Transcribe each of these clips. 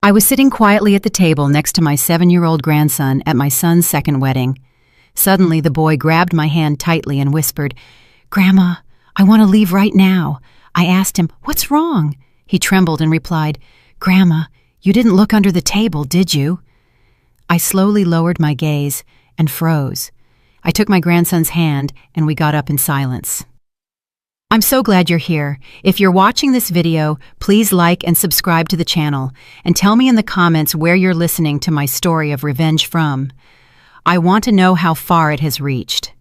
I was sitting quietly at the table next to my 7-year-old grandson at my son's second wedding. Suddenly, the boy grabbed my hand tightly and whispered, "Grandma, I want to leave right now." I asked him, "What's wrong?" He trembled and replied, "Grandma, you didn't look under the table, did you?" I slowly lowered my gaze and froze. I took my grandson's hand and we got up in silence. I'm so glad you're here. If you're watching this video, please like and subscribe to the channel and tell me in the comments where you're listening to my story of revenge from. I want to know how far it has reached.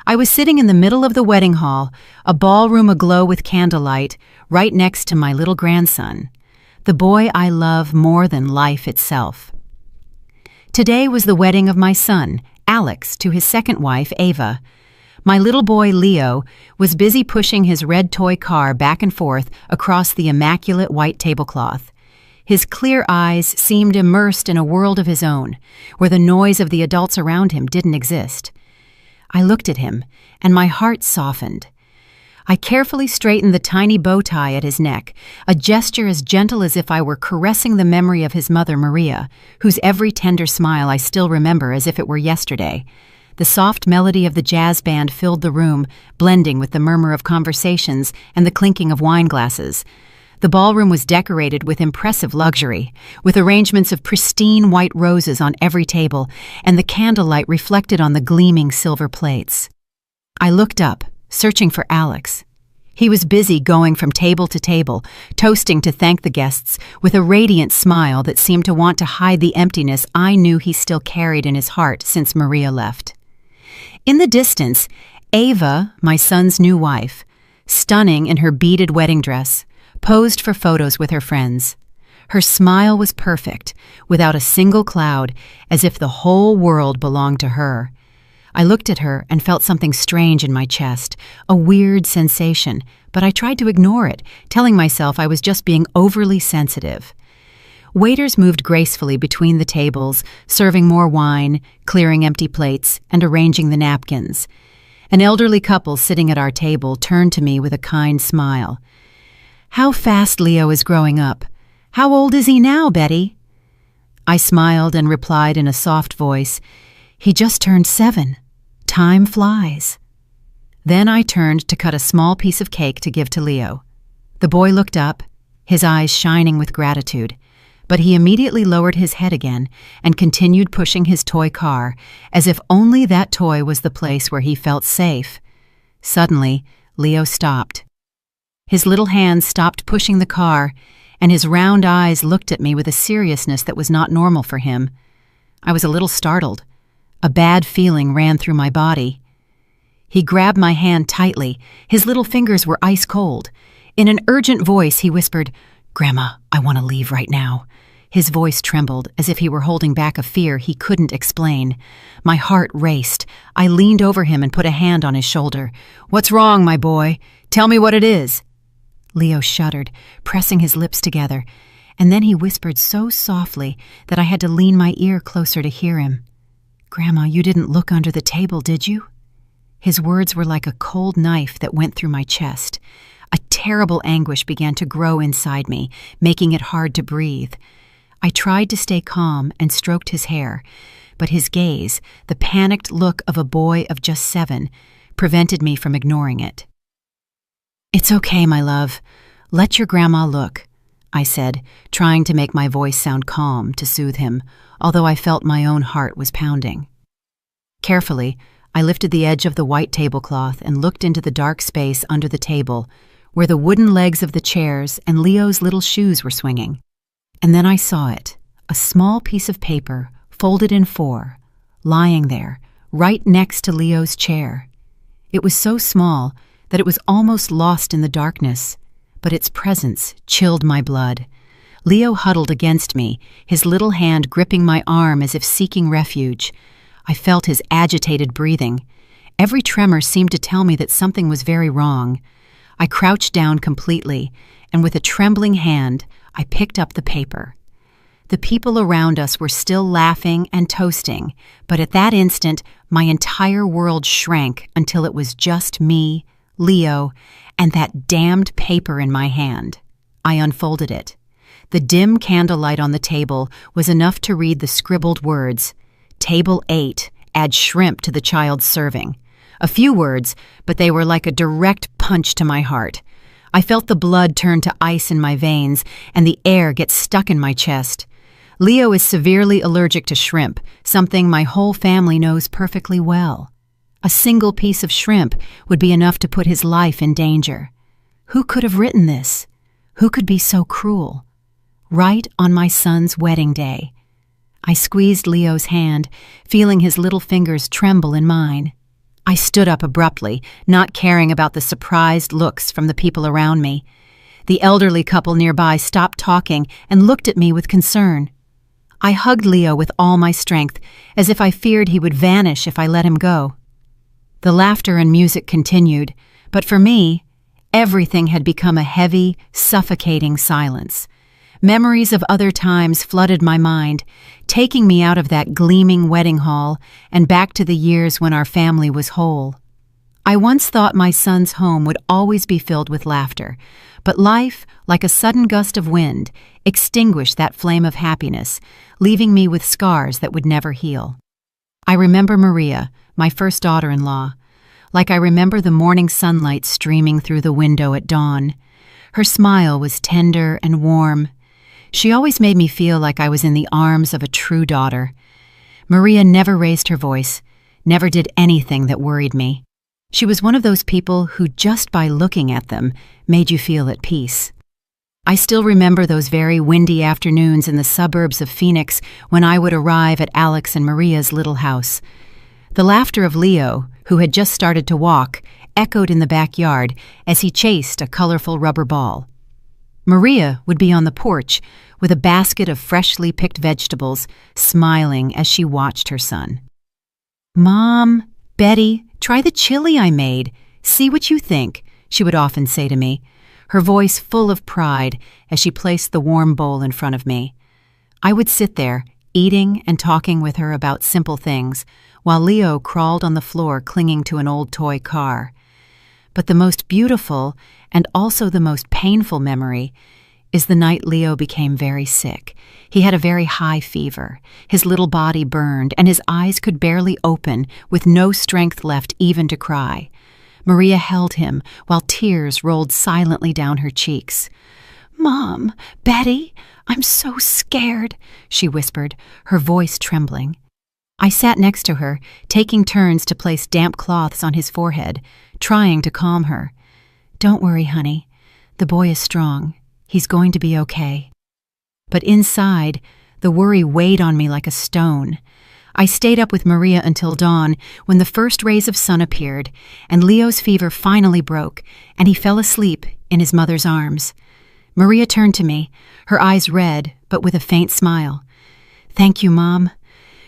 I was sitting in the middle of the wedding hall, a ballroom aglow with candlelight, right next to my little grandson, the boy I love more than life itself. Today was the wedding of my son, Alex, to his second wife, Ava. My little boy, Leo, was busy pushing his red toy car back and forth across the immaculate white tablecloth. His clear eyes seemed immersed in a world of his own, where the noise of the adults around him didn't exist. I looked at him, and my heart softened. I carefully straightened the tiny bow tie at his neck, a gesture as gentle as if I were caressing the memory of his mother, Maria, whose every tender smile I still remember as if it were yesterday. The soft melody of the jazz band filled the room, blending with the murmur of conversations and the clinking of wine glasses. The ballroom was decorated with impressive luxury, with arrangements of pristine white roses on every table, and the candlelight reflected on the gleaming silver plates. I looked up, searching for Alex. He was busy going from table to table, toasting to thank the guests, with a radiant smile that seemed to want to hide the emptiness I knew he still carried in his heart since Maria left. In the distance, Ava, my son's new wife, stunning in her beaded wedding dress, posed for photos with her friends. Her smile was perfect, without a single cloud, as if the whole world belonged to her. I looked at her and felt something strange in my chest, a weird sensation, but I tried to ignore it, telling myself I was just being overly sensitive. Waiters moved gracefully between the tables, serving more wine, clearing empty plates, and arranging the napkins. An elderly couple sitting at our table turned to me with a kind smile. "How fast Leo is growing up. How old is he now, Betty?" I smiled and replied in a soft voice, "He just turned 7. Time flies." Then I turned to cut a small piece of cake to give to Leo. The boy looked up, his eyes shining with gratitude, but he immediately lowered his head again and continued pushing his toy car, as if only that toy was the place where he felt safe. Suddenly, Leo stopped. His little hands stopped pushing the car, and his round eyes looked at me with a seriousness that was not normal for him. I was a little startled. A bad feeling ran through my body. He grabbed my hand tightly. His little fingers were ice cold. In an urgent voice, he whispered, "Grandma, I want to leave right now." His voice trembled, as if he were holding back a fear he couldn't explain. My heart raced. I leaned over him and put a hand on his shoulder. "What's wrong, my boy? Tell me what it is." Leo shuddered, pressing his lips together, and then he whispered so softly that I had to lean my ear closer to hear him. "Grandma, you didn't look under the table, did you?" His words were like a cold knife that went through my chest. A terrible anguish began to grow inside me, making it hard to breathe. I tried to stay calm and stroked his hair, but his gaze, the panicked look of a boy of just 7, prevented me from ignoring it. "It's okay, my love. Let your grandma look," I said, trying to make my voice sound calm to soothe him, although I felt my own heart was pounding. Carefully, I lifted the edge of the white tablecloth and looked into the dark space under the table, where the wooden legs of the chairs and Leo's little shoes were swinging. And then I saw it, a small piece of paper, folded in 4, lying there, right next to Leo's chair. It was so small that it was almost lost in the darkness, but its presence chilled my blood. Leo huddled against me, his little hand gripping my arm as if seeking refuge. I felt his agitated breathing. Every tremor seemed to tell me that something was very wrong. I crouched down completely, and with a trembling hand, I picked up the paper. The people around us were still laughing and toasting, but at that instant, my entire world shrank until it was just me, Leo, and that damned paper in my hand. I unfolded it. The dim candlelight on the table was enough to read the scribbled words, "Table 8, add shrimp to the child's serving." A few words, but they were like a direct punch to my heart. I felt the blood turn to ice in my veins and the air get stuck in my chest. Leo is severely allergic to shrimp, something my whole family knows perfectly well. A single piece of shrimp would be enough to put his life in danger. Who could have written this? Who could be so cruel? Right on my son's wedding day. I squeezed Leo's hand, feeling his little fingers tremble in mine. I stood up abruptly, not caring about the surprised looks from the people around me. The elderly couple nearby stopped talking and looked at me with concern. I hugged Leo with all my strength, as if I feared he would vanish if I let him go. The laughter and music continued, but for me, everything had become a heavy, suffocating silence. Memories of other times flooded my mind, taking me out of that gleaming wedding hall and back to the years when our family was whole. I once thought my son's home would always be filled with laughter, but life, like a sudden gust of wind, extinguished that flame of happiness, leaving me with scars that would never heal. I remember Maria, my first daughter-in-law, like I remember the morning sunlight streaming through the window at dawn. Her smile was tender and warm. She always made me feel like I was in the arms of a true daughter. Maria never raised her voice, never did anything that worried me. She was one of those people who, just by looking at them, made you feel at peace. I still remember those very windy afternoons in the suburbs of Phoenix when I would arrive at Alex and Maria's little house. The laughter of Leo, who had just started to walk, echoed in the backyard as he chased a colorful rubber ball. Maria would be on the porch with a basket of freshly picked vegetables, smiling as she watched her son. "Mom, Betty, try the chili I made. See what you think," she would often say to me, her voice full of pride as she placed the warm bowl in front of me. I would sit there, eating and talking with her about simple things, while Leo crawled on the floor clinging to an old toy car. But the most beautiful, and also the most painful memory, is the night Leo became very sick. He had a very high fever. His little body burned, and his eyes could barely open, with no strength left even to cry. Maria held him, while tears rolled silently down her cheeks. "Mom, Betty, I'm so scared," she whispered, her voice trembling. I sat next to her, taking turns to place damp cloths on his forehead, trying to calm her. "Don't worry, honey. The boy is strong. He's going to be okay." But inside, the worry weighed on me like a stone. I stayed up with Maria until dawn, when the first rays of sun appeared, and Leo's fever finally broke, and he fell asleep in his mother's arms. Maria turned to me, her eyes red, but with a faint smile. "Thank you, Mom.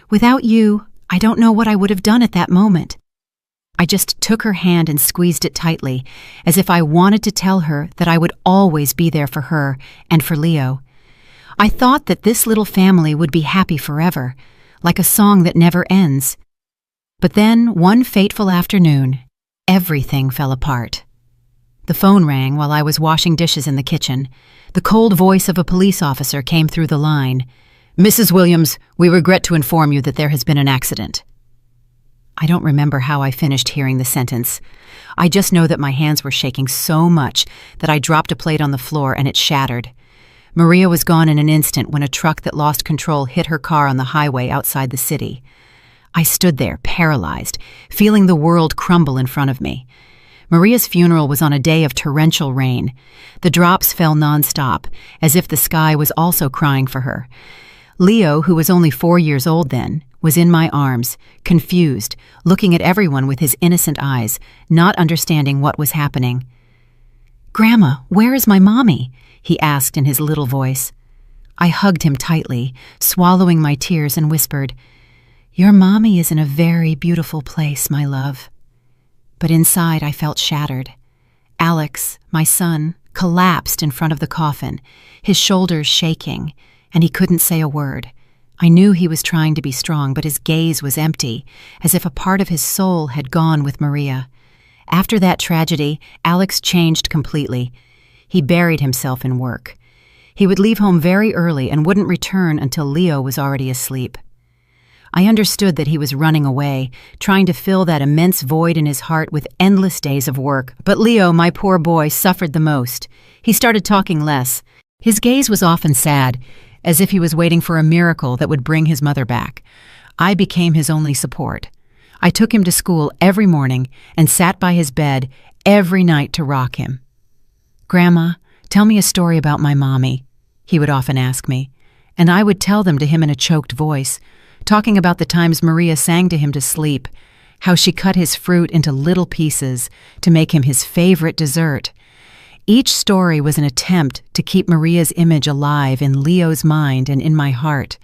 Without you, I don't know what I would have done at that moment." I just took her hand and squeezed it tightly, as if I wanted to tell her that I would always be there for her and for Leo. I thought that this little family would be happy forever, like a song that never ends. But then, one fateful afternoon, everything fell apart. The phone rang while I was washing dishes in the kitchen. The cold voice of a police officer came through the line. "Mrs. Williams, we regret to inform you that there has been an accident." I don't remember how I finished hearing the sentence. I just know that my hands were shaking so much that I dropped a plate on the floor and it shattered. Maria was gone in an instant when a truck that lost control hit her car on the highway outside the city. I stood there, paralyzed, feeling the world crumble in front of me. Maria's funeral was on a day of torrential rain. The drops fell nonstop, as if the sky was also crying for her. Leo, who was only 4 years old then, was in my arms, confused, looking at everyone with his innocent eyes, not understanding what was happening. "Grandma, where is my mommy?" he asked in his little voice. I hugged him tightly, swallowing my tears, and whispered, "Your mommy is in a very beautiful place, my love." But inside I felt shattered. Alex, my son, collapsed in front of the coffin, his shoulders shaking, and he couldn't say a word. I knew he was trying to be strong, but his gaze was empty, as if a part of his soul had gone with Maria. After that tragedy, Alex changed completely. He buried himself in work. He would leave home very early and wouldn't return until Leo was already asleep. I understood that he was running away, trying to fill that immense void in his heart with endless days of work. But Leo, my poor boy, suffered the most. He started talking less. His gaze was often sad, as if he was waiting for a miracle that would bring his mother back. I became his only support. I took him to school every morning and sat by his bed every night to rock him. "Grandma, tell me a story about my mommy," he would often ask me, and I would tell them to him in a choked voice, talking about the times Maria sang to him to sleep, how she cut his fruit into little pieces to make him his favorite dessert. Each story was an attempt to keep Maria's image alive in Leo's mind and in my heart.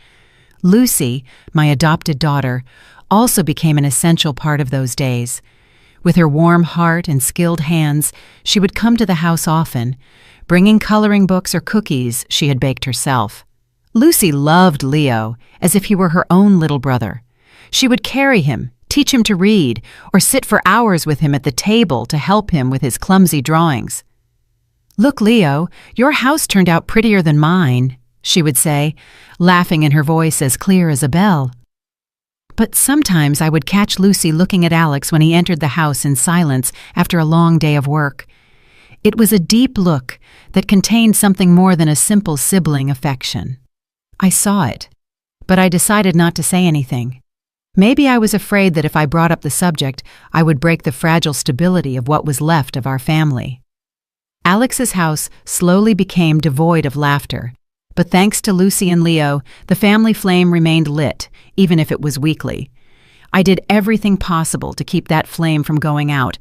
Lucy, my adopted daughter, also became an essential part of those days. With her warm heart and skilled hands, she would come to the house often, bringing coloring books or cookies she had baked herself. Lucy loved Leo as if he were her own little brother. She would carry him, teach him to read, or sit for hours with him at the table to help him with his clumsy drawings. "Look, Leo, your house turned out prettier than mine," she would say, laughing in her voice as clear as a bell. But sometimes I would catch Lucy looking at Alex when he entered the house in silence after a long day of work. It was a deep look that contained something more than a simple sibling affection. I saw it, but I decided not to say anything. Maybe I was afraid that if I brought up the subject, I would break the fragile stability of what was left of our family. Alex's house slowly became devoid of laughter, but thanks to Lucy and Leo, the family flame remained lit, even if it was weakly. I did everything possible to keep that flame from going out,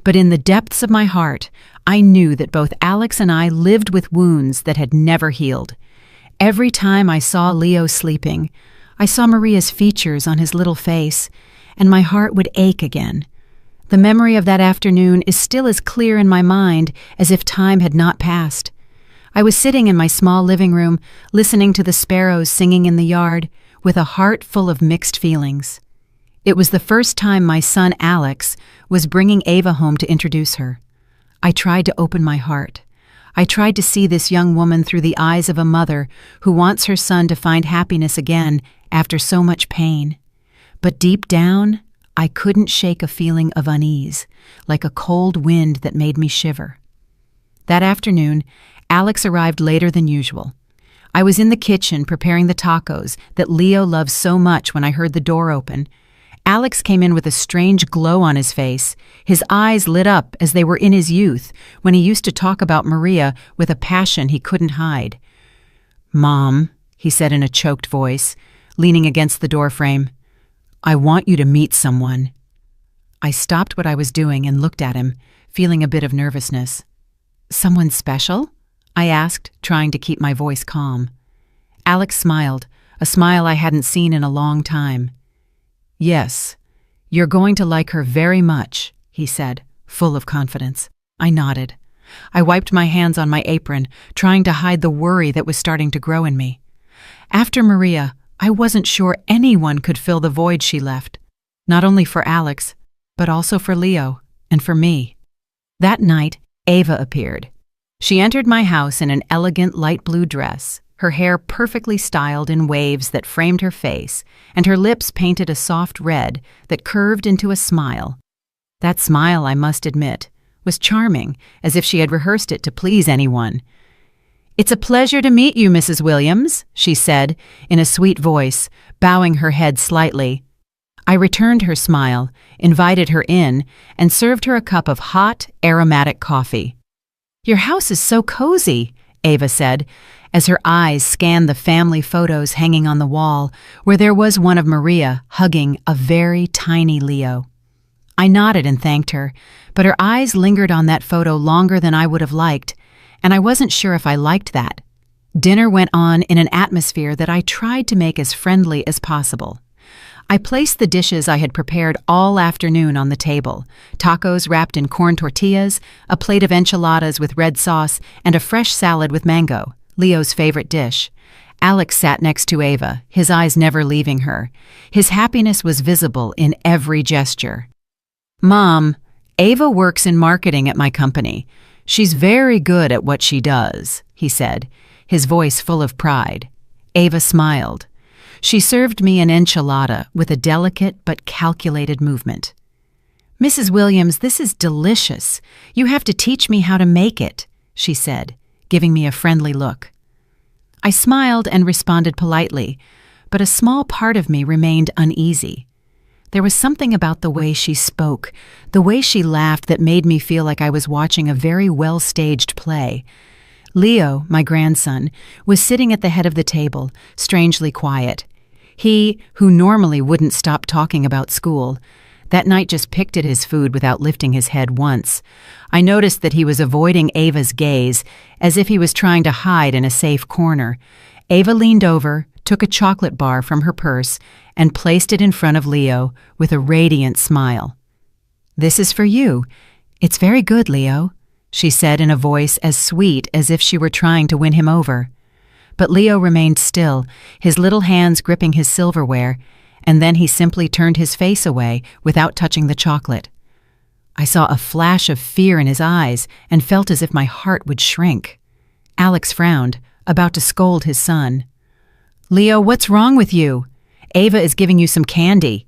but in the depths of my heart, I knew that both Alex and I lived with wounds that had never healed. Every time I saw Leo sleeping, I saw Maria's features on his little face, and my heart would ache again. The memory of that afternoon is still as clear in my mind as if time had not passed. I was sitting in my small living room, listening to the sparrows singing in the yard, with a heart full of mixed feelings. It was the first time my son Alex was bringing Ava home to introduce her. I tried to open my heart. I tried to see this young woman through the eyes of a mother who wants her son to find happiness again after so much pain. But deep down, I couldn't shake a feeling of unease, like a cold wind that made me shiver. That afternoon, Alex arrived later than usual. I was in the kitchen preparing the tacos that Leo loves so much when I heard the door open. Alex came in with a strange glow on his face. His eyes lit up as they were in his youth, when he used to talk about Maria with a passion he couldn't hide. "Mom," he said in a choked voice, leaning against the doorframe, "I want you to meet someone." I stopped what I was doing and looked at him, feeling a bit of nervousness. "Someone special?" I asked, trying to keep my voice calm. Alex smiled, a smile I hadn't seen in a long time. "Yes, you're going to like her very much," he said, full of confidence. I nodded. I wiped my hands on my apron, trying to hide the worry that was starting to grow in me. After Maria, I wasn't sure anyone could fill the void she left, not only for Alex, but also for Leo and for me. That night, Ava appeared. She entered my house in an elegant light blue dress, her hair perfectly styled in waves that framed her face, and her lips painted a soft red that curved into a smile. That smile, I must admit, was charming, as if she had rehearsed it to please anyone. "It's a pleasure to meet you, Mrs. Williams," she said, in a sweet voice, bowing her head slightly. I returned her smile, invited her in, and served her a cup of hot, aromatic coffee. "Your house is so cozy," Ava said, as her eyes scanned the family photos hanging on the wall, where there was one of Maria hugging a very tiny Leo. I nodded and thanked her, but her eyes lingered on that photo longer than I would have liked, and I wasn't sure if I liked that. Dinner went on in an atmosphere that I tried to make as friendly as possible. I placed the dishes I had prepared all afternoon on the table: tacos wrapped in corn tortillas, a plate of enchiladas with red sauce, and a fresh salad with mango, Leo's favorite dish. Alex sat next to Ava, his eyes never leaving her. His happiness was visible in every gesture. "Mom, Ava works in marketing at my company. She's very good at what she does," he said, his voice full of pride. Ava smiled. She served me an enchilada with a delicate but calculated movement. "Mrs. Williams, this is delicious. You have to teach me how to make it," she said, giving me a friendly look. I smiled and responded politely, but a small part of me remained uneasy. There was something about the way she spoke, the way she laughed, that made me feel like I was watching a very well-staged play. Leo, my grandson, was sitting at the head of the table, strangely quiet. He, who normally wouldn't stop talking about school, that night just picked at his food without lifting his head once. I noticed that he was avoiding Ava's gaze, as if he was trying to hide in a safe corner. Ava leaned over, took a chocolate bar from her purse, and placed it in front of Leo with a radiant smile. "This is for you. It's very good, Leo," she said in a voice as sweet as if she were trying to win him over. But Leo remained still, his little hands gripping his silverware, and then he simply turned his face away without touching the chocolate. I saw a flash of fear in his eyes and felt as if my heart would shrink. Alex frowned, about to scold his son. "Leo, what's wrong with you? Ava is giving you some candy."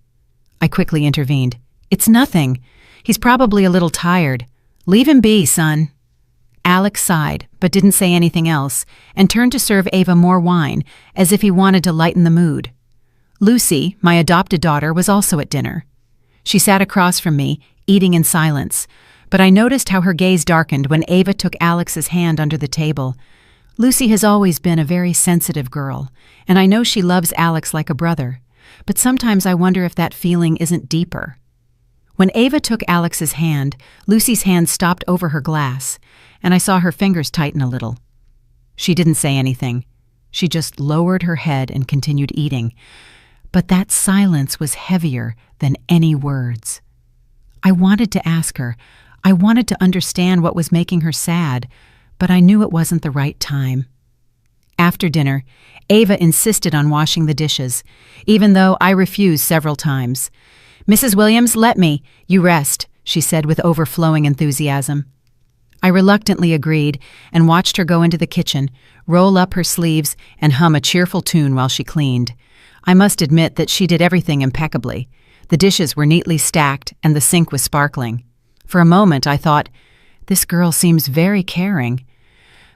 I quickly intervened. "It's nothing. He's probably a little tired. Leave him be, son." Alex sighed, but didn't say anything else, and turned to serve Ava more wine, as if he wanted to lighten the mood. Lucy, my adopted daughter, was also at dinner. She sat across from me, eating in silence, but I noticed how her gaze darkened when Ava took Alex's hand under the table. Lucy has always been a very sensitive girl, and I know she loves Alex like a brother, but sometimes I wonder if that feeling isn't deeper. When Ava took Alex's hand, Lucy's hand stopped over her glass, and I saw her fingers tighten a little. She didn't say anything. She just lowered her head and continued eating. But that silence was heavier than any words. I wanted to ask her. I wanted to understand what was making her sad, but I knew it wasn't the right time. After dinner, Ava insisted on washing the dishes, even though I refused several times. "Mrs. Williams, let me. You rest," she said with overflowing enthusiasm. I reluctantly agreed and watched her go into the kitchen, roll up her sleeves, and hum a cheerful tune while she cleaned. I must admit that she did everything impeccably. The dishes were neatly stacked, and the sink was sparkling. For a moment, I thought, this girl seems very caring.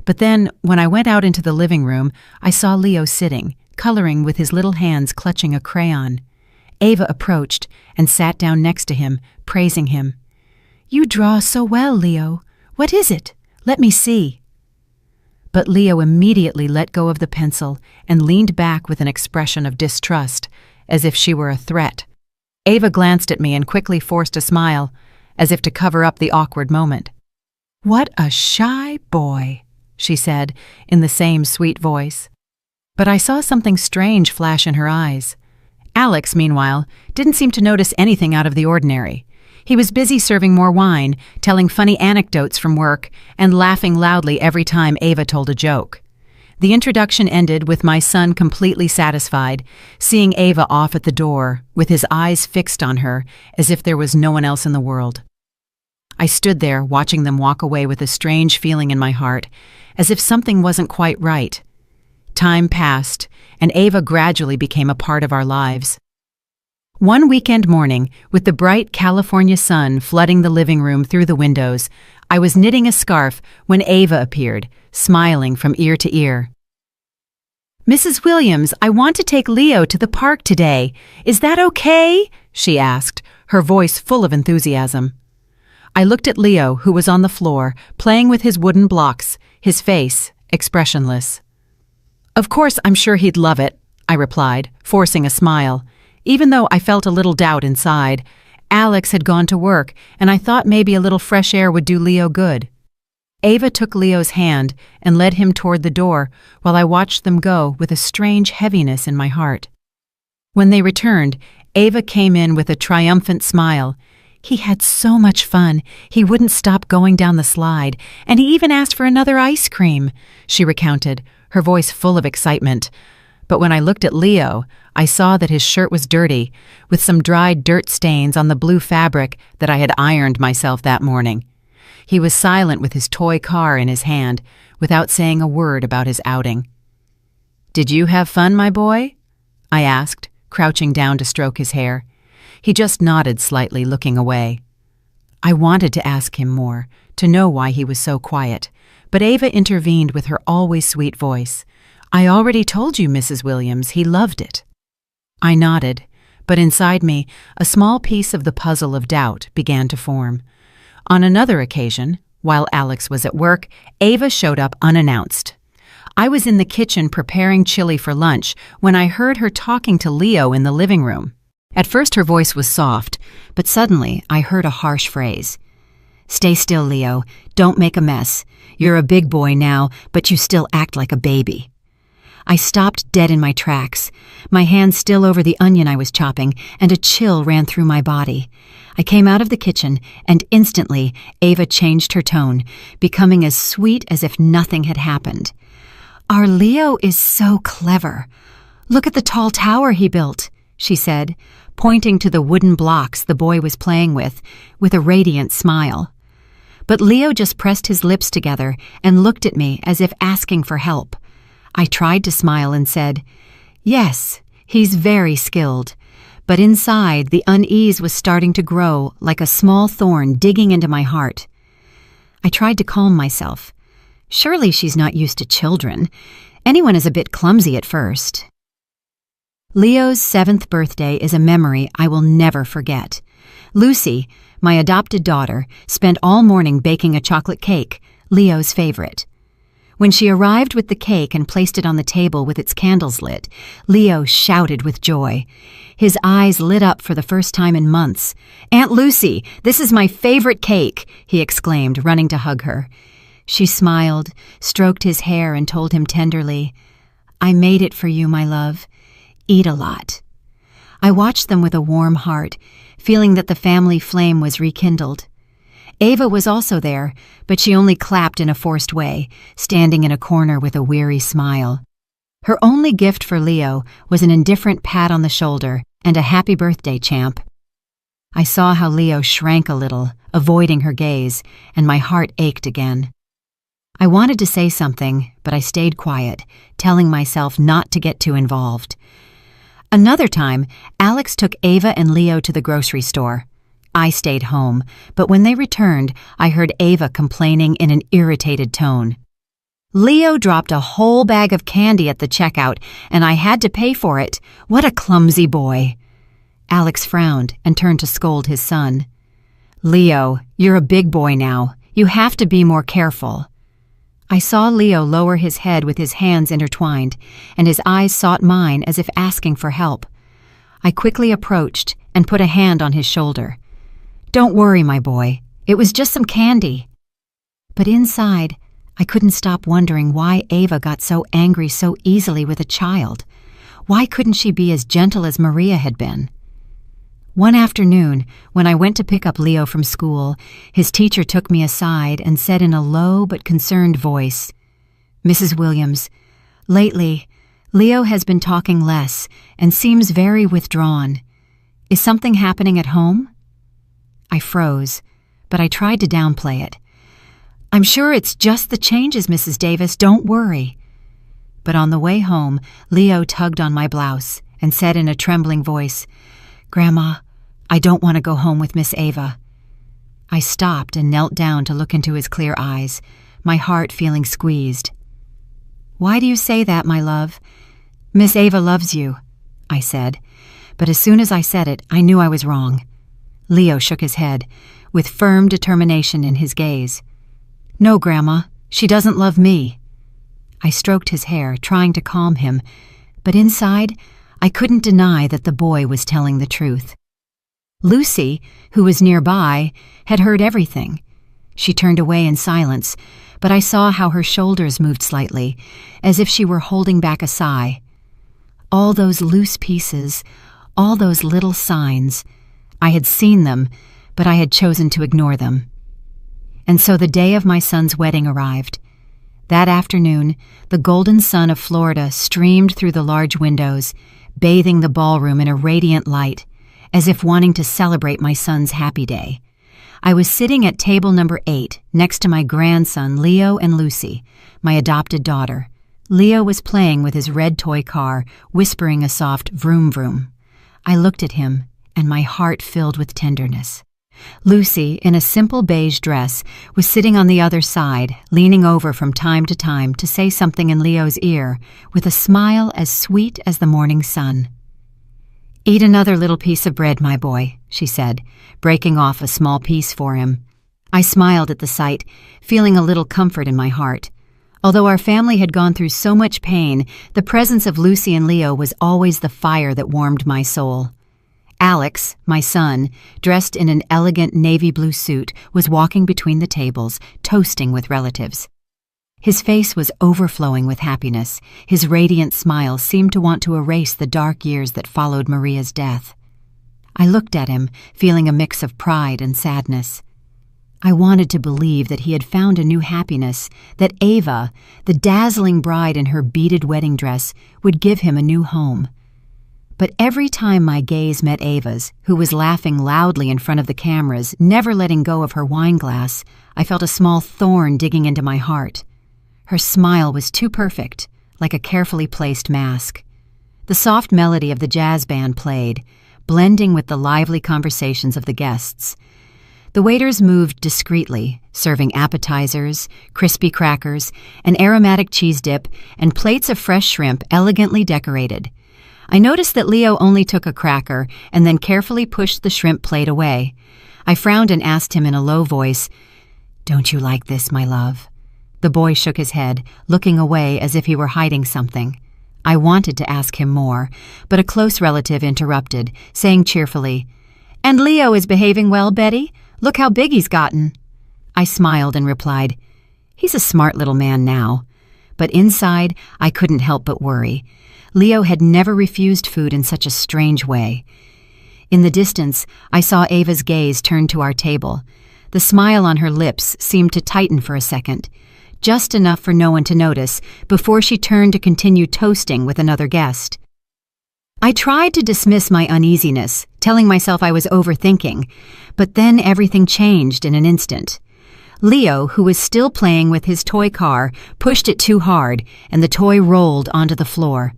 But then, when I went out into the living room, I saw Leo sitting, coloring with his little hands clutching a crayon. Ava approached and sat down next to him, praising him. "You draw so well, Leo. What is it? Let me see." But Leo immediately let go of the pencil and leaned back with an expression of distrust, as if she were a threat. Ava glanced at me and quickly forced a smile, as if to cover up the awkward moment. "What a shy boy," she said in the same sweet voice. But I saw something strange flash in her eyes. Alex, meanwhile, didn't seem to notice anything out of the ordinary. He was busy serving more wine, telling funny anecdotes from work, and laughing loudly every time Ava told a joke. The introduction ended with my son completely satisfied, seeing Ava off at the door, with his eyes fixed on her, as if there was no one else in the world. I stood there, watching them walk away with a strange feeling in my heart, as if something wasn't quite right. Time passed, and Ava gradually became a part of our lives. One weekend morning, with the bright California sun flooding the living room through the windows, I was knitting a scarf when Ava appeared, smiling from ear to ear. "Mrs. Williams, I want to take Leo to the park today. Is that okay?" she asked, her voice full of enthusiasm. I looked at Leo, who was on the floor, playing with his wooden blocks, his face expressionless. "Of course, I'm sure he'd love it," I replied, forcing a smile. Even though I felt a little doubt inside, Alex had gone to work, and I thought maybe a little fresh air would do Leo good. Ava took Leo's hand and led him toward the door while I watched them go with a strange heaviness in my heart. When they returned, Ava came in with a triumphant smile. "He had so much fun. He wouldn't stop going down the slide, and he even asked for another ice cream," she recounted, her voice full of excitement. But when I looked at Leo, I saw that his shirt was dirty, with some dried dirt stains on the blue fabric that I had ironed myself that morning. He was silent with his toy car in his hand, without saying a word about his outing. "Did you have fun, my boy?" I asked, crouching down to stroke his hair. He just nodded slightly, looking away. I wanted to ask him more, to know why he was so quiet, but Ava intervened with her always sweet voice. "I already told you, Mrs. Williams, he loved it." I nodded, but inside me, a small piece of the puzzle of doubt began to form. On another occasion, while Alex was at work, Ava showed up unannounced. I was in the kitchen preparing chili for lunch when I heard her talking to Leo in the living room. At first her voice was soft, but suddenly I heard a harsh phrase. "Stay still, Leo. Don't make a mess. You're a big boy now, but you still act like a baby." I stopped dead in my tracks, my hand still over the onion I was chopping, and a chill ran through my body. I came out of the kitchen, and instantly Ava changed her tone, becoming as sweet as if nothing had happened. "Our Leo is so clever. Look at the tall tower he built," she said, pointing to the wooden blocks the boy was playing with a radiant smile. But Leo just pressed his lips together and looked at me as if asking for help. I tried to smile and said, "Yes, he's very skilled." But inside, the unease was starting to grow like a small thorn digging into my heart. I tried to calm myself. Surely she's not used to children. Anyone is a bit clumsy at first. Leo's 7th birthday is a memory I will never forget. Lucy, my adopted daughter, spent all morning baking a chocolate cake, Leo's favorite. When she arrived with the cake and placed it on the table with its candles lit, Leo shouted with joy. His eyes lit up for the first time in months. "Aunt Lucy, this is my favorite cake," he exclaimed, running to hug her. She smiled, stroked his hair, and told him tenderly, "I made it for you, my love. Eat a lot." I watched them with a warm heart, feeling that the family flame was rekindled. Ava was also there, but she only clapped in a forced way, standing in a corner with a weary smile. Her only gift for Leo was an indifferent pat on the shoulder and a "happy birthday, champ." I saw how Leo shrank a little, avoiding her gaze, and my heart ached again. I wanted to say something, but I stayed quiet, telling myself not to get too involved. Another time, Alex took Ava and Leo to the grocery store. I stayed home, but when they returned, I heard Ava complaining in an irritated tone. "Leo dropped a whole bag of candy at the checkout, and I had to pay for it. What a clumsy boy." Alex frowned and turned to scold his son. "Leo, you're a big boy now. You have to be more careful." I saw Leo lower his head with his hands intertwined, and his eyes sought mine as if asking for help. I quickly approached and put a hand on his shoulder. "Don't worry, my boy. It was just some candy." But inside, I couldn't stop wondering why Ava got so angry so easily with a child. Why couldn't she be as gentle as Maria had been? One afternoon, when I went to pick up Leo from school, his teacher took me aside and said in a low but concerned voice, "Mrs. Williams, lately, Leo has been talking less and seems very withdrawn. Is something happening at home?" I froze, but I tried to downplay it. "I'm sure it's just the changes, Mrs. Davis. Don't worry." But on the way home, Leo tugged on my blouse and said in a trembling voice, "Grandma, I don't want to go home with Miss Ava." I stopped and knelt down to look into his clear eyes, my heart feeling squeezed. "Why do you say that, my love?" "Miss Ava loves you," I said, but as soon as I said it, I knew I was wrong. Leo shook his head, with firm determination in his gaze. "No, Grandma, she doesn't love me." I stroked his hair, trying to calm him, but inside, I couldn't deny that the boy was telling the truth. Lucy, who was nearby, had heard everything. She turned away in silence, but I saw how her shoulders moved slightly, as if she were holding back a sigh. All those loose pieces, all those little signs, I had seen them, but I had chosen to ignore them. And so the day of my son's wedding arrived. That afternoon, the golden sun of Florida streamed through the large windows, bathing the ballroom in a radiant light, as if wanting to celebrate my son's happy day. I was sitting at table number 8 next to my grandson Leo and Lucy, my adopted daughter. Leo was playing with his red toy car, whispering a soft vroom vroom. I looked at him, and my heart filled with tenderness. Lucy, in a simple beige dress, was sitting on the other side, leaning over from time to say something in Leo's ear, with a smile as sweet as the morning sun. "Eat another little piece of bread, my boy," she said, breaking off a small piece for him. I smiled at the sight, feeling a little comfort in my heart. Although our family had gone through so much pain, the presence of Lucy and Leo was always the fire that warmed my soul. Alex, my son, dressed in an elegant navy blue suit, was walking between the tables, toasting with relatives. His face was overflowing with happiness. His radiant smile seemed to want to erase the dark years that followed Maria's death. I looked at him, feeling a mix of pride and sadness. I wanted to believe that he had found a new happiness, that Ava, the dazzling bride in her beaded wedding dress, would give him a new home. But every time my gaze met Ava's, who was laughing loudly in front of the cameras, never letting go of her wine glass, I felt a small thorn digging into my heart. Her smile was too perfect, like a carefully placed mask. The soft melody of the jazz band played, blending with the lively conversations of the guests. The waiters moved discreetly, serving appetizers, crispy crackers, an aromatic cheese dip, and plates of fresh shrimp elegantly decorated. I noticed that Leo only took a cracker and then carefully pushed the shrimp plate away. I frowned and asked him in a low voice, "Don't you like this, my love?" The boy shook his head, looking away as if he were hiding something. I wanted to ask him more, but a close relative interrupted, saying cheerfully, "And Leo is behaving well, Betty? Look how big he's gotten." I smiled and replied, "He's a smart little man now." But inside, I couldn't help but worry. Leo had never refused food in such a strange way. In the distance, I saw Ava's gaze turn to our table. The smile on her lips seemed to tighten for a second, just enough for no one to notice, before she turned to continue toasting with another guest. I tried to dismiss my uneasiness, telling myself I was overthinking, but then everything changed in an instant. Leo, who was still playing with his toy car, pushed it too hard, and the toy rolled onto the floor.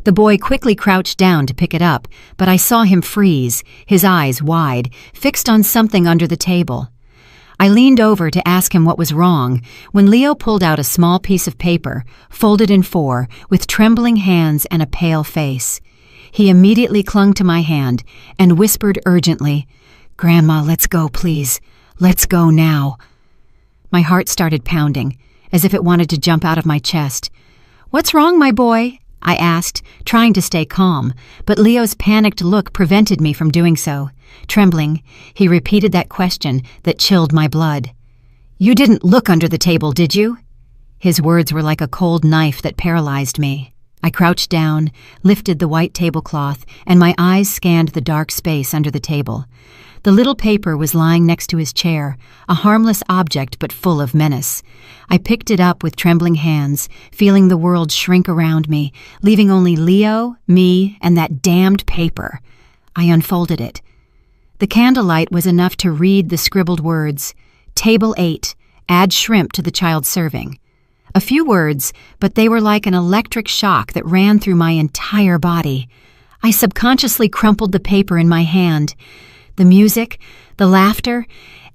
The boy quickly crouched down to pick it up, but I saw him freeze, his eyes wide, fixed on something under the table. I leaned over to ask him what was wrong, when Leo pulled out a small piece of paper, folded in 4, with trembling hands and a pale face. He immediately clung to my hand and whispered urgently, "Grandma, let's go, please. Let's go now." My heart started pounding, as if it wanted to jump out of my chest. "What's wrong, my boy?" I asked, trying to stay calm, but Leo's panicked look prevented me from doing so. Trembling, he repeated that question that chilled my blood. "You didn't look under the table, did you?" His words were like a cold knife that paralyzed me. I crouched down, lifted the white tablecloth, and my eyes scanned the dark space under the table. The little paper was lying next to his chair, a harmless object but full of menace. I picked it up with trembling hands, feeling the world shrink around me, leaving only Leo, me, and that damned paper. I unfolded it. The candlelight was enough to read the scribbled words, "Table 8, add shrimp to the child's serving." A few words, but they were like an electric shock that ran through my entire body. I subconsciously crumpled the paper in my hand. The music, the laughter,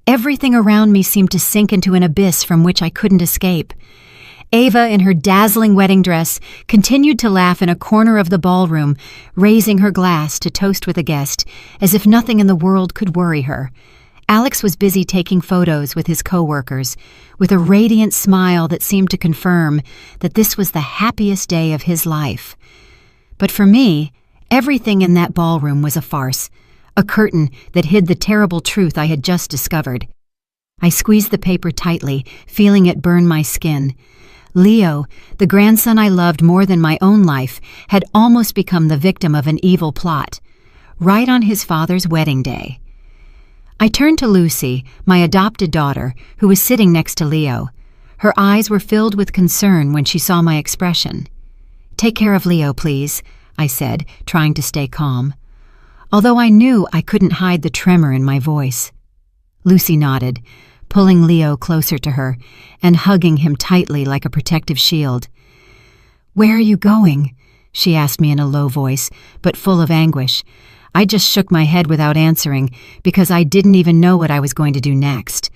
everything around me seemed to sink into an abyss from which I couldn't escape. Ava, in her dazzling wedding dress, continued to laugh in a corner of the ballroom, raising her glass to toast with a guest, as if nothing in the world could worry her. Alex was busy taking photos with his co-workers, with a radiant smile that seemed to confirm that this was the happiest day of his life. But for me, everything in that ballroom was a farce, a curtain that hid the terrible truth I had just discovered. I squeezed the paper tightly, feeling it burn my skin. Leo, the grandson I loved more than my own life, had almost become the victim of an evil plot, right on his father's wedding day. I turned to Lucy, my adopted daughter, who was sitting next to Leo. Her eyes were filled with concern when she saw my expression. "Take care of Leo, please," I said, trying to stay calm, although I knew I couldn't hide the tremor in my voice. Lucy nodded, pulling Leo closer to her and hugging him tightly like a protective shield. "Where are you going?" she asked me in a low voice, but full of anguish. I just shook my head without answering because I didn't even know what I was going to do next.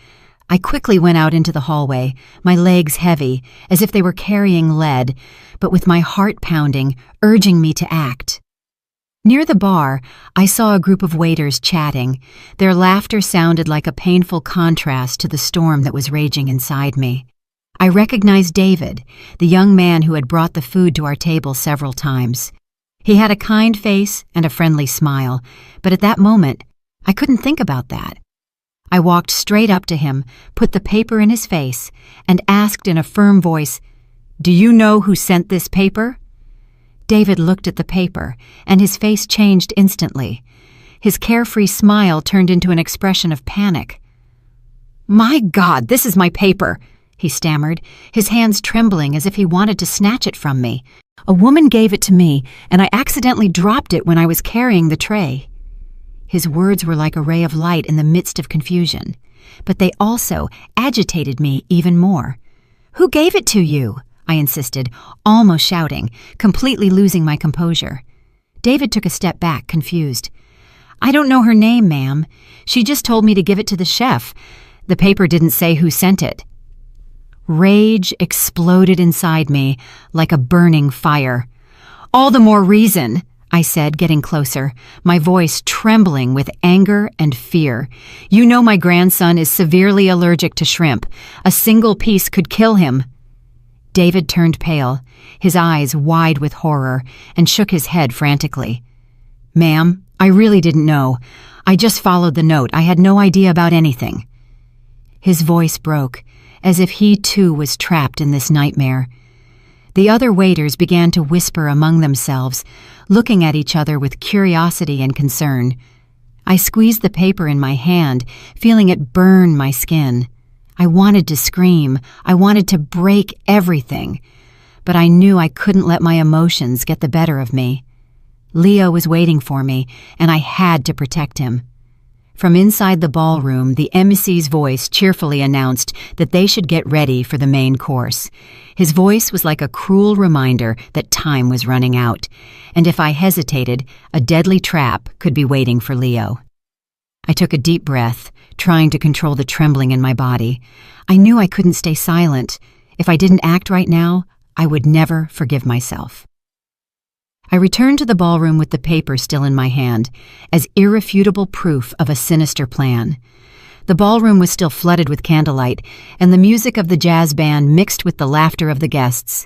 I quickly went out into the hallway, my legs heavy, as if they were carrying lead, but with my heart pounding, urging me to act. Near the bar, I saw a group of waiters chatting. Their laughter sounded like a painful contrast to the storm that was raging inside me. I recognized David, the young man who had brought the food to our table several times. He had a kind face and a friendly smile, but at that moment, I couldn't think about that. I walked straight up to him, put the paper in his face, and asked in a firm voice, "Do you know who sent this paper?" David looked at the paper, and his face changed instantly. His carefree smile turned into an expression of panic. "My God, this is my paper," he stammered, his hands trembling as if he wanted to snatch it from me. "A woman gave it to me, and I accidentally dropped it when I was carrying the tray." His words were like a ray of light in the midst of confusion, but they also agitated me even more. "Who gave it to you?" I insisted, almost shouting, completely losing my composure. David took a step back, confused. "I don't know her name, ma'am. She just told me to give it to the chef. The paper didn't say who sent it." Rage exploded inside me like a burning fire. "All the more reason," I said, getting closer, my voice trembling with anger and fear. "You know my grandson is severely allergic to shrimp. A single piece could kill him." David turned pale, his eyes wide with horror, and shook his head frantically. "Ma'am, I really didn't know. I just followed the note. I had no idea about anything." His voice broke, as if he too was trapped in this nightmare. The other waiters began to whisper among themselves, looking at each other with curiosity and concern. I squeezed the paper in my hand, feeling it burn my skin. I wanted to scream. I wanted to break everything. But I knew I couldn't let my emotions get the better of me. Leo was waiting for me, and I had to protect him. From inside the ballroom, the MC's voice cheerfully announced that they should get ready for the main course. His voice was like a cruel reminder that time was running out, and if I hesitated, a deadly trap could be waiting for Leo. I took a deep breath, trying to control the trembling in my body. I knew I couldn't stay silent. If I didn't act right now, I would never forgive myself. I returned to the ballroom with the paper still in my hand, as irrefutable proof of a sinister plan. The ballroom was still flooded with candlelight, and the music of the jazz band mixed with the laughter of the guests.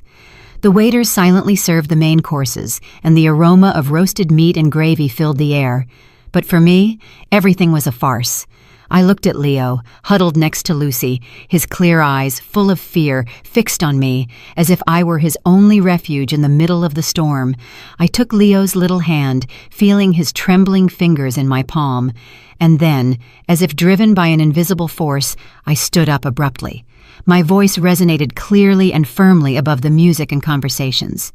The waiters silently served the main courses, and the aroma of roasted meat and gravy filled the air. But for me, everything was a farce. I looked at Leo, huddled next to Lucy, his clear eyes, full of fear, fixed on me, as if I were his only refuge in the middle of the storm. I took Leo's little hand, feeling his trembling fingers in my palm, and then, as if driven by an invisible force, I stood up abruptly. My voice resonated clearly and firmly above the music and conversations.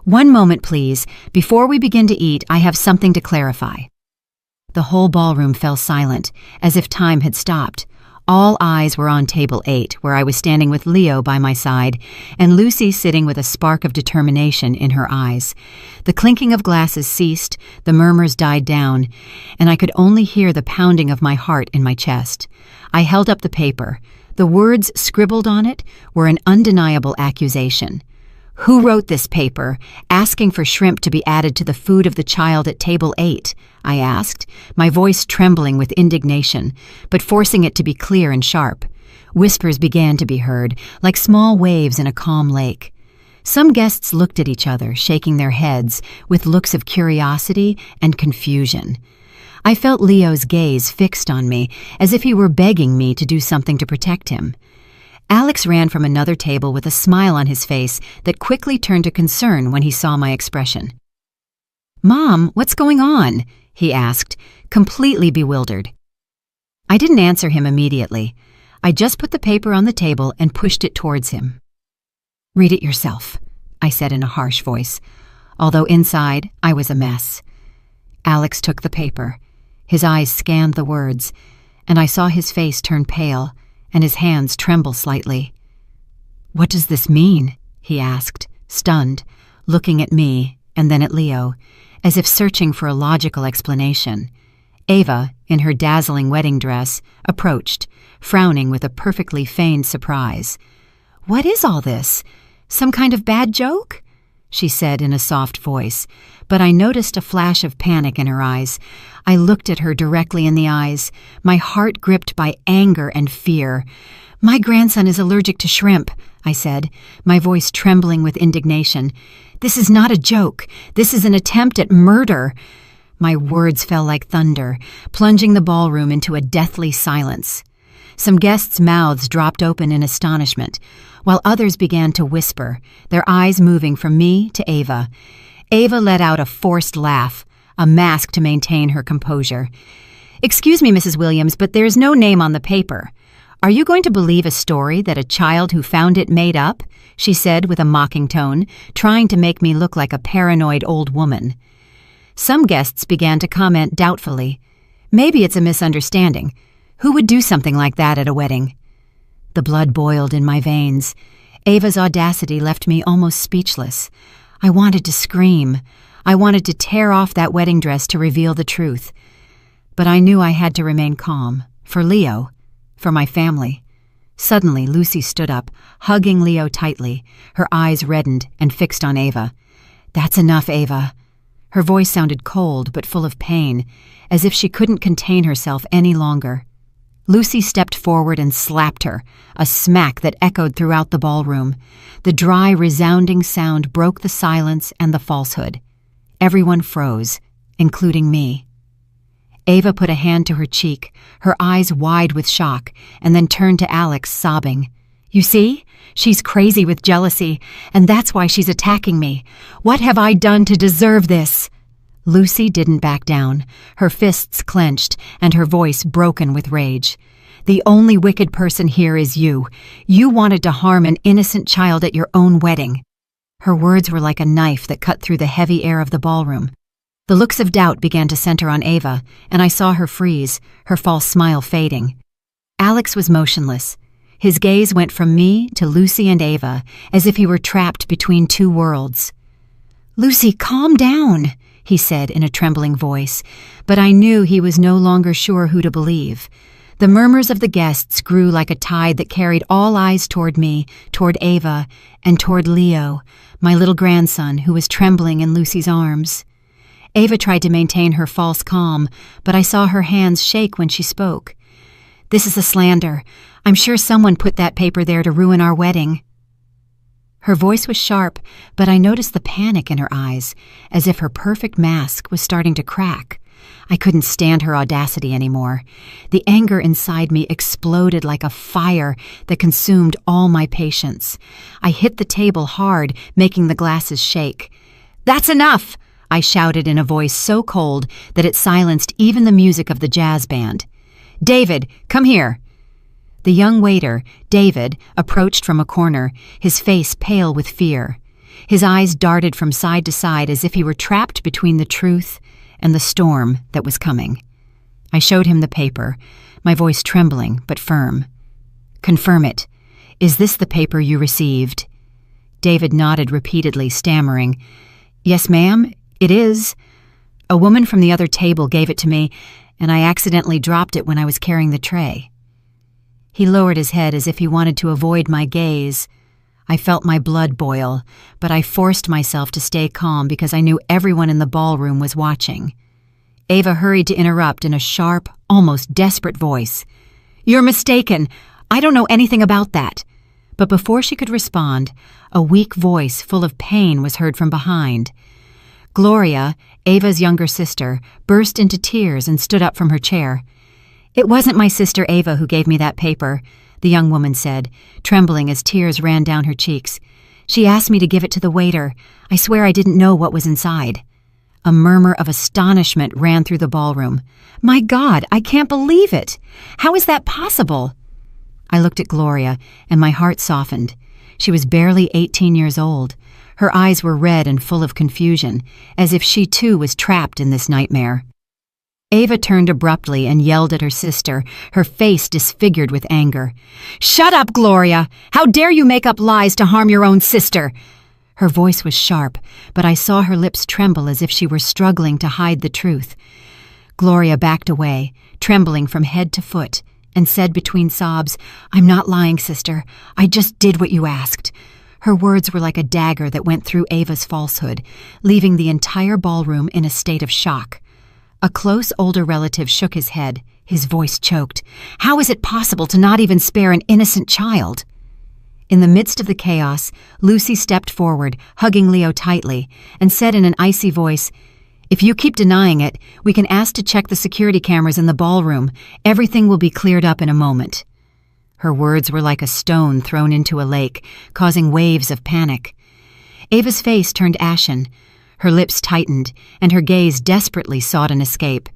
"One moment, please. Before we begin to eat, I have something to clarify." The whole ballroom fell silent, as if time had stopped. All eyes were on table 8, where I was standing with Leo by my side, and Lucy sitting with a spark of determination in her eyes. The clinking of glasses ceased, the murmurs died down, and I could only hear the pounding of my heart in my chest. I held up the paper. The words scribbled on it were an undeniable accusation. "Who wrote this paper, asking for shrimp to be added to the food of the child at table 8? I asked, my voice trembling with indignation, but forcing it to be clear and sharp. Whispers began to be heard, like small waves in a calm lake. Some guests looked at each other, shaking their heads, with looks of curiosity and confusion. I felt Leo's gaze fixed on me, as if he were begging me to do something to protect him. Alex ran from another table with a smile on his face that quickly turned to concern when he saw my expression. "Mom, what's going on?" he asked, completely bewildered. I didn't answer him immediately. I just put the paper on the table and pushed it towards him. "Read it yourself," I said in a harsh voice, although inside I was a mess. Alex took the paper. His eyes scanned the words, and I saw his face turn pale and his hands tremble slightly. "What does this mean?" he asked, stunned, looking at me and then at Leo, as if searching for a logical explanation. Ava, in her dazzling wedding dress, approached, frowning with a perfectly feigned surprise. "What is all this? Some kind of bad joke?" she said in a soft voice, but I noticed a flash of panic in her eyes. I looked at her directly in the eyes, my heart gripped by anger and fear. "My grandson is allergic to shrimp," I said, my voice trembling with indignation. "This is not a joke. This is an attempt at murder." My words fell like thunder, plunging the ballroom into a deathly silence. Some guests' mouths dropped open in astonishment, while others began to whisper, their eyes moving from me to Ava. Ava let out a forced laugh, a mask to maintain her composure. "Excuse me, Mrs. Williams, but there's no name on the paper. Are you going to believe a story that a child who found it made up?" she said with a mocking tone, trying to make me look like a paranoid old woman. Some guests began to comment doubtfully. "Maybe it's a misunderstanding. Who would do something like that at a wedding?" The blood boiled in my veins. Ava's audacity left me almost speechless. I wanted to scream. I wanted to tear off that wedding dress to reveal the truth. But I knew I had to remain calm, for Leo, for my family. Suddenly, Lucy stood up, hugging Leo tightly, her eyes reddened and fixed on Ava. "That's enough, Ava." Her voice sounded cold but full of pain, as if she couldn't contain herself any longer. Lucy stepped forward and slapped her, a smack that echoed throughout the ballroom. The dry, resounding sound broke the silence and the falsehood. Everyone froze, including me. Ava put a hand to her cheek, her eyes wide with shock, and then turned to Alex, sobbing. "You see? She's crazy with jealousy, and that's why she's attacking me. What have I done to deserve this?" Lucy didn't back down, her fists clenched and her voice broken with rage. "The only wicked person here is you. You wanted to harm an innocent child at your own wedding." Her words were like a knife that cut through the heavy air of the ballroom. The looks of doubt began to center on Ava, and I saw her freeze, her false smile fading. Alex was motionless. His gaze went from me to Lucy and Ava, as if he were trapped between two worlds. "Lucy, calm down," he said in a trembling voice, but I knew he was no longer sure who to believe. The murmurs of the guests grew like a tide that carried all eyes toward me, toward Ava, and toward Leo, my little grandson who was trembling in Lucy's arms. Ava tried to maintain her false calm, but I saw her hands shake when she spoke. "This is a slander. I'm sure someone put that paper there to ruin our wedding." Her voice was sharp, but I noticed the panic in her eyes, as if her perfect mask was starting to crack. I couldn't stand her audacity anymore. The anger inside me exploded like a fire that consumed all my patience. I hit the table hard, making the glasses shake. "That's enough!" I shouted in a voice so cold that it silenced even the music of the jazz band. "David, come here." The young waiter, David, approached from a corner, his face pale with fear. His eyes darted from side to side as if he were trapped between the truth and the storm that was coming. I showed him the paper, my voice trembling but firm. "Confirm it. Is this the paper you received?" David nodded repeatedly, stammering. "Yes, ma'am, it is. A woman from the other table gave it to me, and I accidentally dropped it when I was carrying the tray." He lowered his head as if he wanted to avoid my gaze. I felt my blood boil, but I forced myself to stay calm because I knew everyone in the ballroom was watching. Ava hurried to interrupt in a sharp, almost desperate voice. "You're mistaken. I don't know anything about that." But before she could respond, a weak voice full of pain was heard from behind. Gloria, Ava's younger sister, burst into tears and stood up from her chair. "It wasn't my sister Ava who gave me that paper," the young woman said, trembling as tears ran down her cheeks. "She asked me to give it to the waiter. I swear I didn't know what was inside." A murmur of astonishment ran through the ballroom. "My God, I can't believe it! How is that possible?" I looked at Gloria, and my heart softened. She was barely 18 years old. Her eyes were red and full of confusion, as if she too was trapped in this nightmare. Ava turned abruptly and yelled at her sister, her face disfigured with anger. "Shut up, Gloria! How dare you make up lies to harm your own sister?" Her voice was sharp, but I saw her lips tremble as if she were struggling to hide the truth. Gloria backed away, trembling from head to foot, and said between sobs, "I'm not lying, sister. I just did what you asked." Her words were like a dagger that went through Ava's falsehood, leaving the entire ballroom in a state of shock. A close older relative shook his head, his voice choked. "How is it possible to not even spare an innocent child?" In the midst of the chaos, Lucy stepped forward, hugging Leo tightly, and said in an icy voice, "If you keep denying it, we can ask to check the security cameras in the ballroom. Everything will be cleared up in a moment." Her words were like a stone thrown into a lake, causing waves of panic. Ava's face turned ashen. Her lips tightened, and her gaze desperately sought an escape.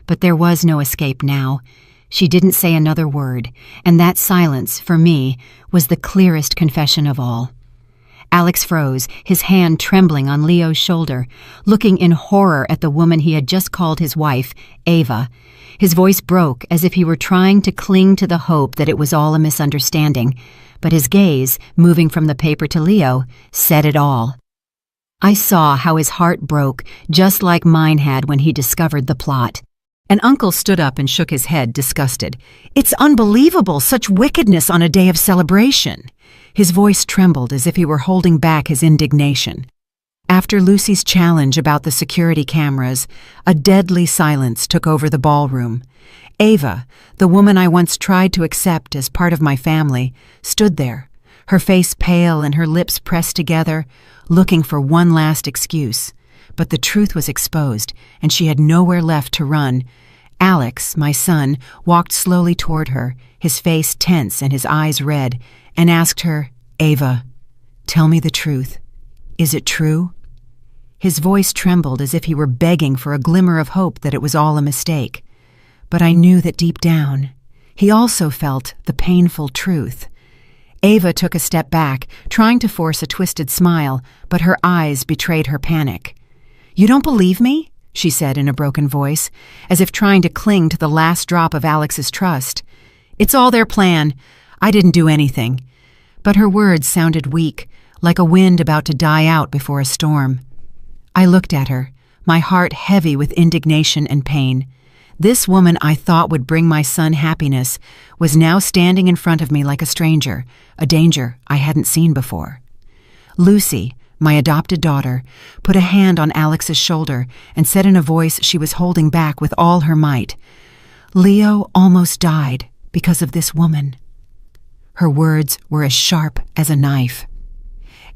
But there was no escape now. She didn't say another word, and that silence, for me, was the clearest confession of all. Alex froze, his hand trembling on Leo's shoulder, looking in horror at the woman he had just called his wife, Ava. His voice broke as if he were trying to cling to the hope that it was all a misunderstanding, but his gaze, moving from the paper to Leo, said it all. I saw how his heart broke, just like mine had when he discovered the plot. And Uncle stood up and shook his head, disgusted. "It's unbelievable, such wickedness on a day of celebration." His voice trembled as if he were holding back his indignation. After Lucy's challenge about the security cameras, a deadly silence took over the ballroom. Ava, the woman I once tried to accept as part of my family, stood there, her face pale and her lips pressed together, looking for one last excuse. But the truth was exposed, and she had nowhere left to run. Alex, my son, walked slowly toward her, his face tense and his eyes red, and asked her, "Ava, tell me the truth. Is it true?" His voice trembled as if he were begging for a glimmer of hope that it was all a mistake. But I knew that deep down, he also felt the painful truth. Ava took a step back, trying to force a twisted smile, but her eyes betrayed her panic. "You don't believe me?" she said in a broken voice, as if trying to cling to the last drop of Alex's trust. "It's all their plan. I didn't do anything." But her words sounded weak, like a wind about to die out before a storm. I looked at her, my heart heavy with indignation and pain. This woman I thought would bring my son happiness was now standing in front of me like a stranger, a danger I hadn't seen before. Lucy, my adopted daughter, put a hand on Alex's shoulder and said in a voice she was holding back with all her might, "Leo almost died because of this woman." Her words were as sharp as a knife.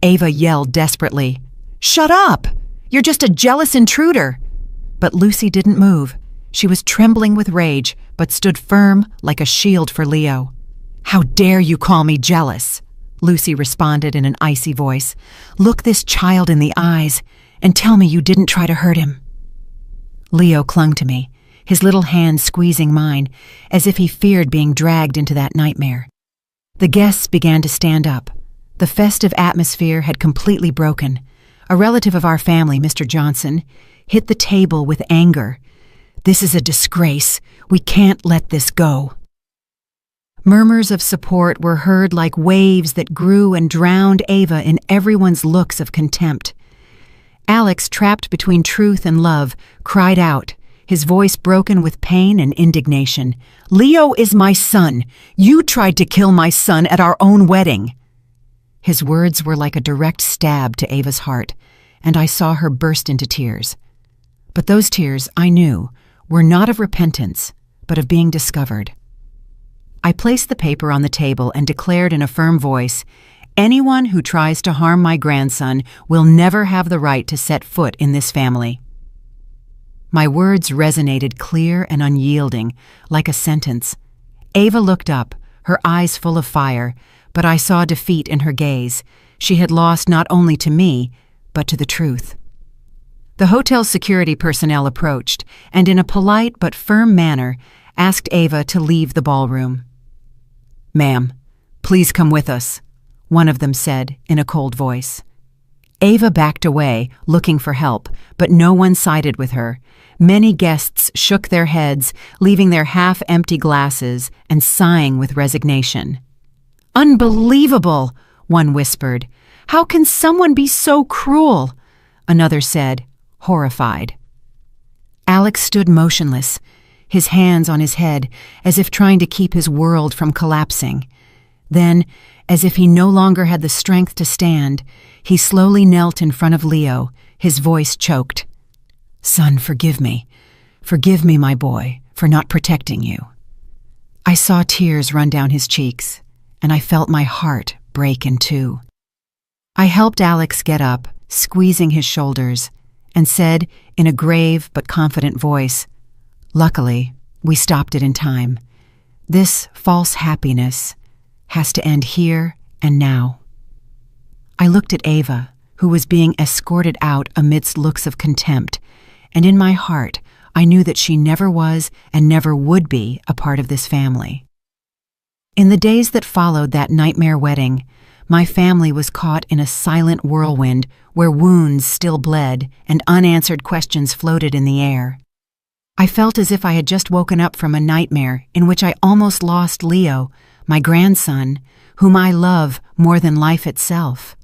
Ava yelled desperately, "Shut up! You're just a jealous intruder!" But Lucy didn't move. She was trembling with rage, but stood firm like a shield for Leo. "How dare you call me jealous?" Lucy responded in an icy voice. "Look this child in the eyes and tell me you didn't try to hurt him." Leo clung to me, his little hand squeezing mine, as if he feared being dragged into that nightmare. The guests began to stand up. The festive atmosphere had completely broken. A relative of our family, Mr. Johnson, hit the table with anger. "This is a disgrace. We can't let this go." Murmurs of support were heard like waves that grew and drowned Ava in everyone's looks of contempt. Alex, trapped between truth and love, cried out, his voice broken with pain and indignation. "Leo is my son. You tried to kill my son at our own wedding." His words were like a direct stab to Ava's heart, and I saw her burst into tears. But those tears, I knew, were not of repentance, but of being discovered. I placed the paper on the table and declared in a firm voice, "Anyone who tries to harm my grandson will never have the right to set foot in this family." My words resonated clear and unyielding, like a sentence. Ava looked up, her eyes full of fire, but I saw defeat in her gaze. She had lost not only to me, but to the truth. The hotel's security personnel approached, and in a polite but firm manner, asked Ava to leave the ballroom. "Ma'am, please come with us," one of them said in a cold voice. Ava backed away, looking for help, but no one sided with her. Many guests shook their heads, leaving their half-empty glasses and sighing with resignation. "Unbelievable," one whispered. "How can someone be so cruel?" Another said, horrified. Alex stood motionless, his hands on his head, as if trying to keep his world from collapsing. Then, as if he no longer had the strength to stand, he slowly knelt in front of Leo, his voice choked. "Son, forgive me. Forgive me, my boy, for not protecting you." I saw tears run down his cheeks, and I felt my heart break in two. I helped Alex get up, squeezing his shoulders, and said in a grave but confident voice, "Luckily, we stopped it in time. This false happiness has to end here and now." I looked at Ava, who was being escorted out amidst looks of contempt, and in my heart I knew that she never was and never would be a part of this family. In the days that followed that nightmare wedding, my family was caught in a silent whirlwind where wounds still bled and unanswered questions floated in the air. I felt as if I had just woken up from a nightmare in which I almost lost Leo, my grandson, whom I love more than life itself.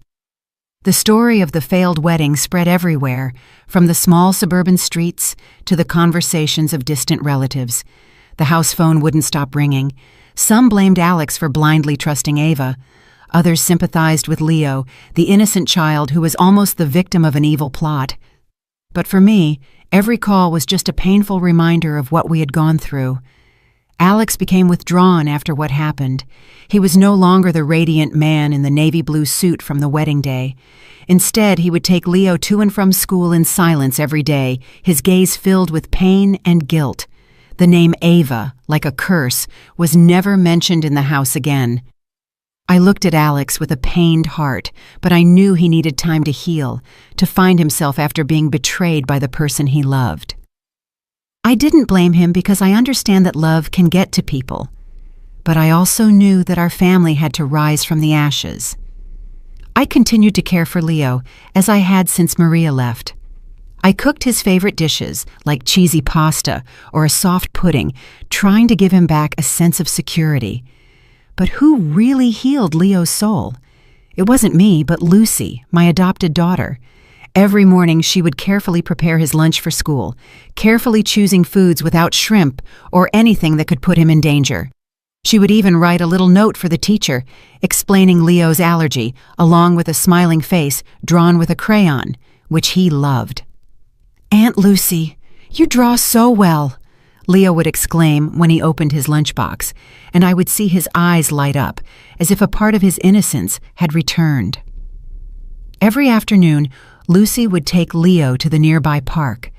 The story of the failed wedding spread everywhere, from the small suburban streets to the conversations of distant relatives. The house phone wouldn't stop ringing. Some blamed Alex for blindly trusting Ava. Others sympathized with Leo, the innocent child who was almost the victim of an evil plot. But for me, every call was just a painful reminder of what we had gone through. Alex became withdrawn after what happened. He was no longer the radiant man in the navy blue suit from the wedding day. Instead, he would take Leo to and from school in silence every day, his gaze filled with pain and guilt. The name Ava, like a curse, was never mentioned in the house again. I looked at Alex with a pained heart, but I knew he needed time to heal, to find himself after being betrayed by the person he loved. I didn't blame him because I understand that love can get to people, but I also knew that our family had to rise from the ashes. I continued to care for Leo, as I had since Maria left. I cooked his favorite dishes, like cheesy pasta or a soft pudding, trying to give him back a sense of security. But who really healed Leo's soul? It wasn't me, but Lucy, my adopted daughter. Every morning she would carefully prepare his lunch for school, carefully choosing foods without shrimp or anything that could put him in danger. She would even write a little note for the teacher, explaining Leo's allergy, along with a smiling face drawn with a crayon, which he loved. "Aunt Lucy, you draw so well," Leo would exclaim when he opened his lunchbox, and I would see his eyes light up, as if a part of his innocence had returned. Every afternoon, Lucy would take Leo to the nearby park.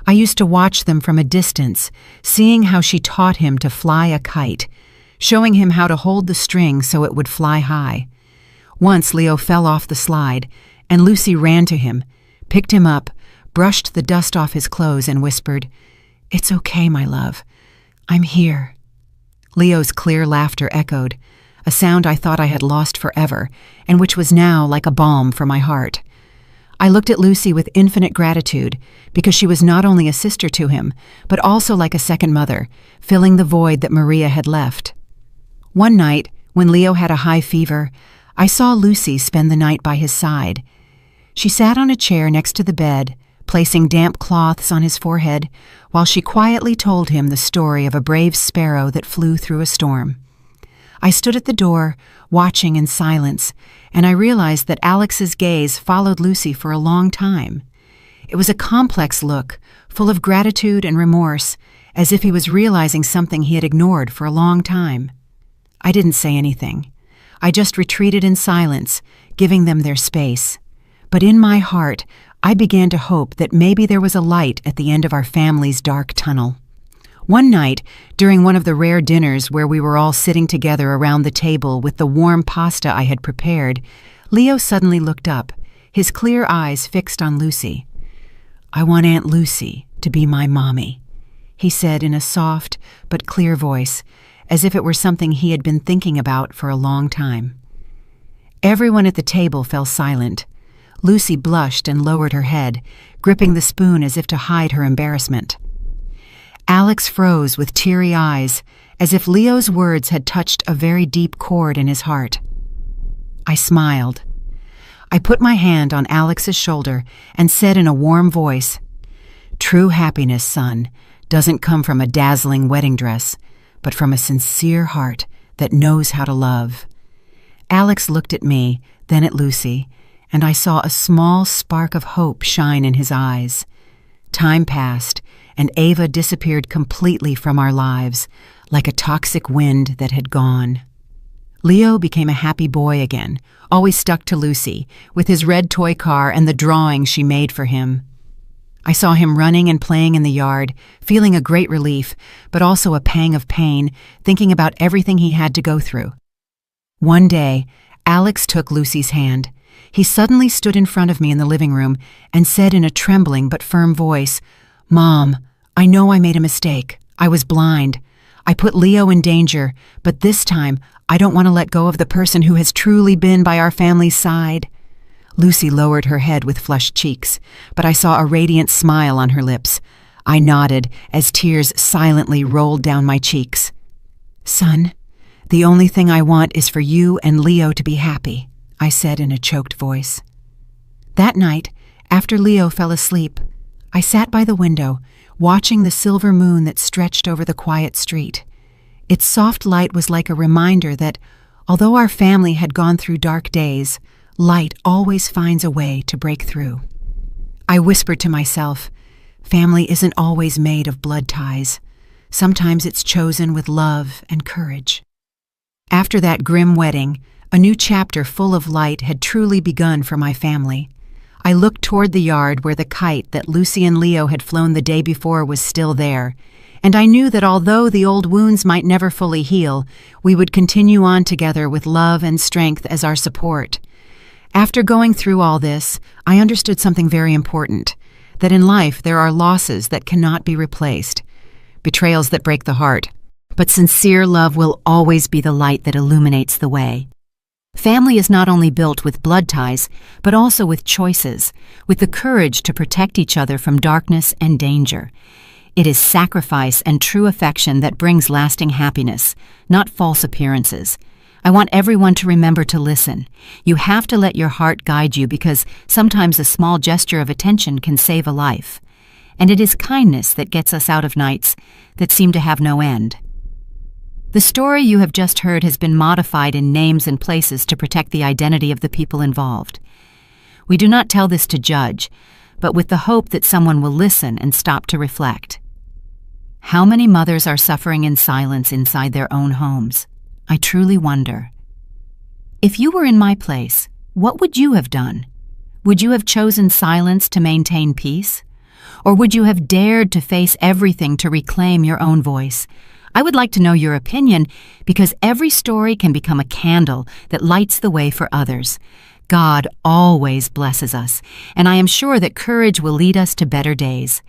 I used to watch them from a distance, seeing how she taught him to fly a kite, showing him how to hold the string so it would fly high. Once Leo fell off the slide, and Lucy ran to him, picked him up, brushed the dust off his clothes, and whispered, "It's okay, my love. I'm here." Leo's clear laughter echoed, a sound I thought I had lost forever, and which was now like a balm for my heart. I looked at Lucy with infinite gratitude, because she was not only a sister to him, but also like a second mother, filling the void that Maria had left. One night, when Leo had a high fever, I saw Lucy spend the night by his side. She sat on a chair next to the bed, placing damp cloths on his forehead, while she quietly told him the story of a brave sparrow that flew through a storm. I stood at the door, watching in silence, and I realized that Alex's gaze followed Lucy for a long time. It was a complex look, full of gratitude and remorse, as if he was realizing something he had ignored for a long time. I didn't say anything. I just retreated in silence, giving them their space. But in my heart, I began to hope that maybe there was a light at the end of our family's dark tunnel. One night, during one of the rare dinners where we were all sitting together around the table with the warm pasta I had prepared, Leo suddenly looked up, his clear eyes fixed on Lucy. "I want Aunt Lucy to be my mommy," he said in a soft but clear voice, as if it were something he had been thinking about for a long time. Everyone at the table fell silent. Lucy blushed and lowered her head, gripping the spoon as if to hide her embarrassment. Alex froze with teary eyes, as if Leo's words had touched a very deep chord in his heart. I smiled. I put my hand on Alex's shoulder and said in a warm voice, "True happiness, son, doesn't come from a dazzling wedding dress, but from a sincere heart that knows how to love." Alex looked at me, then at Lucy, and I saw a small spark of hope shine in his eyes. Time passed, and Ava disappeared completely from our lives, like a toxic wind that had gone. Leo became a happy boy again, always stuck to Lucy, with his red toy car and the drawing she made for him. I saw him running and playing in the yard, feeling a great relief, but also a pang of pain, thinking about everything he had to go through. One day, Alex took Lucy's hand. He suddenly stood in front of me in the living room and said in a trembling but firm voice, "Mom, I know I made a mistake. I was blind. I put Leo in danger, but this time I don't want to let go of the person who has truly been by our family's side." Lucy lowered her head with flushed cheeks, but I saw a radiant smile on her lips. I nodded as tears silently rolled down my cheeks. "Son, the only thing I want is for you and Leo to be happy," I said in a choked voice. That night, after Leo fell asleep, I sat by the window, watching the silver moon that stretched over the quiet street. Its soft light was like a reminder that, although our family had gone through dark days, light always finds a way to break through. I whispered to myself, family isn't always made of blood ties. Sometimes it's chosen with love and courage. After that grim wedding, a new chapter full of light had truly begun for my family. I looked toward the yard where the kite that Lucy and Leo had flown the day before was still there, and I knew that although the old wounds might never fully heal, we would continue on together with love and strength as our support. After going through all this, I understood something very important, that in life there are losses that cannot be replaced, betrayals that break the heart, but sincere love will always be the light that illuminates the way. Family is not only built with blood ties, but also with choices, with the courage to protect each other from darkness and danger. It is sacrifice and true affection that brings lasting happiness, not false appearances. I want everyone to remember to listen. You have to let your heart guide you because sometimes a small gesture of attention can save a life. And it is kindness that gets us out of nights that seem to have no end. The story you have just heard has been modified in names and places to protect the identity of the people involved. We do not tell this to judge, but with the hope that someone will listen and stop to reflect. How many mothers are suffering in silence inside their own homes? I truly wonder. If you were in my place, what would you have done? Would you have chosen silence to maintain peace? Or would you have dared to face everything to reclaim your own voice? I would like to know your opinion because every story can become a candle that lights the way for others. God always blesses us, and I am sure that courage will lead us to better days.